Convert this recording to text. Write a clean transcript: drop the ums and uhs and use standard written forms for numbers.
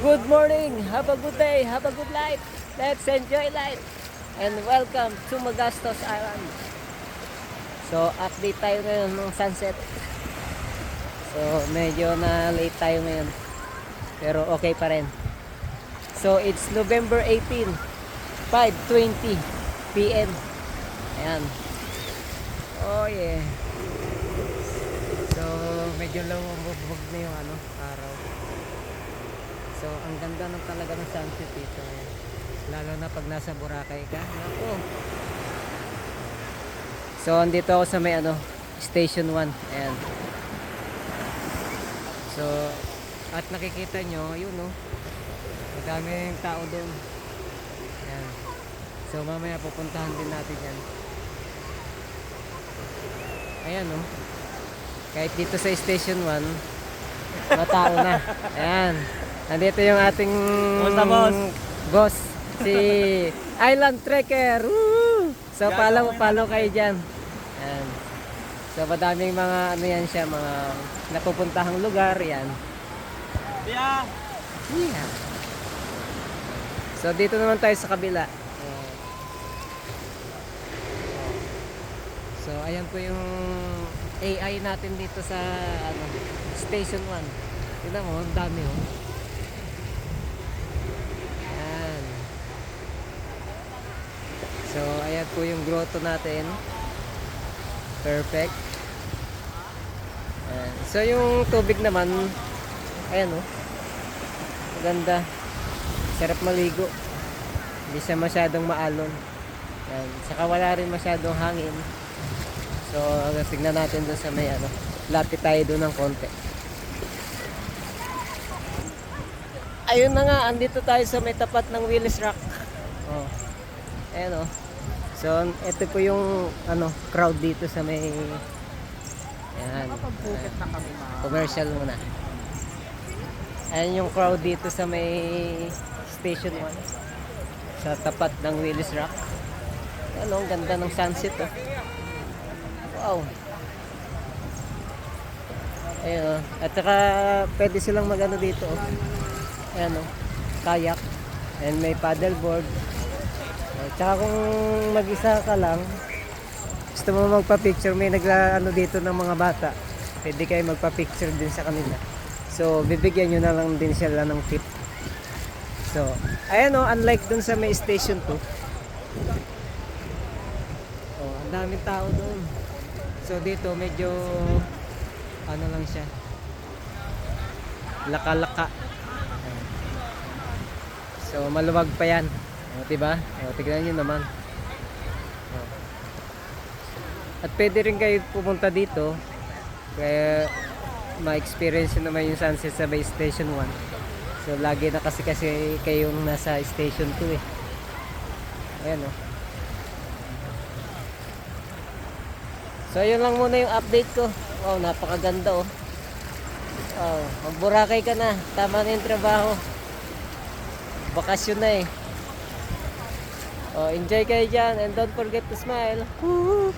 Good morning, have a good day, have a good life. Let's enjoy life. And welcome to Magastos Island. So, update tayo ngayon ng sunset. So, medyo na late tayo ngayon. Pero okay pa rin. So, it's November 18, 5:20 p.m. Ayan. Oh yeah. So, medyo lumubog na yung araw. So, ang ganda ng talaga ng sunset dito. Lalo na pag nasa Boracay ka. Ako. So, andito ako sa may Station 1. Ayan. So, at nakikita nyo, yun madaming tao doon. Ayan. So, mamaya pupuntahan din natin yan. Ayan kahit dito sa Station 1, matao na. Ayan. Nandito yung ating boss, si Island Trekker. Woo! So follow kayo dyan. Ayan. So madaming mga yan siya, mga napupuntahang lugar yan. Yeah. So dito naman tayo sa kabila. So ayan po yung AI natin dito sa Station 1. Tignan mo, ang dami Ayan. So ayan po yung grotto natin. Perfect. Ayan. So yung tubig naman, ayan maganda. Sarap maligo. Hindi siya masyadong maalon. Ayan. Saka wala rin masyadong hangin. So, tignan natin doon sa may lapit tayo doon ng konti. Ayun na nga, andito tayo sa may tapat ng Willis Rock. Oh. Ayan So, ito po yung crowd dito sa may ayan. Commercial muna. Ayan yung crowd dito sa may Station 1. Sa tapat ng Willis Rock. Ang ganda ng sunset Wow. Ayun At saka pwede silang magano dito Ayan kayak. And may paddleboard. At saka kung mag-isa ka lang, gusto mo magpa-picture, may dito ng mga bata. Pwede kayo magpa-picture din sa kanila. So bibigyan nyo na lang din sila ng tip. So ayan unlike dun sa may Station 2. Ang daming tao doon. So dito medyo lang siya, laka-laka. So maluwag pa yan diba? Tignan nyo naman at pwede rin kayo pumunta dito kaya ma-experience naman yung sunset sa may Station 1. So lagi na kasi kayong nasa Station 2 ayan So yun lang muna yung update ko. Wow, napakaganda mag-Boracay ka na. Tama na yung trabaho. Bakasyon na enjoy kayo dyan and don't forget to smile. Woo!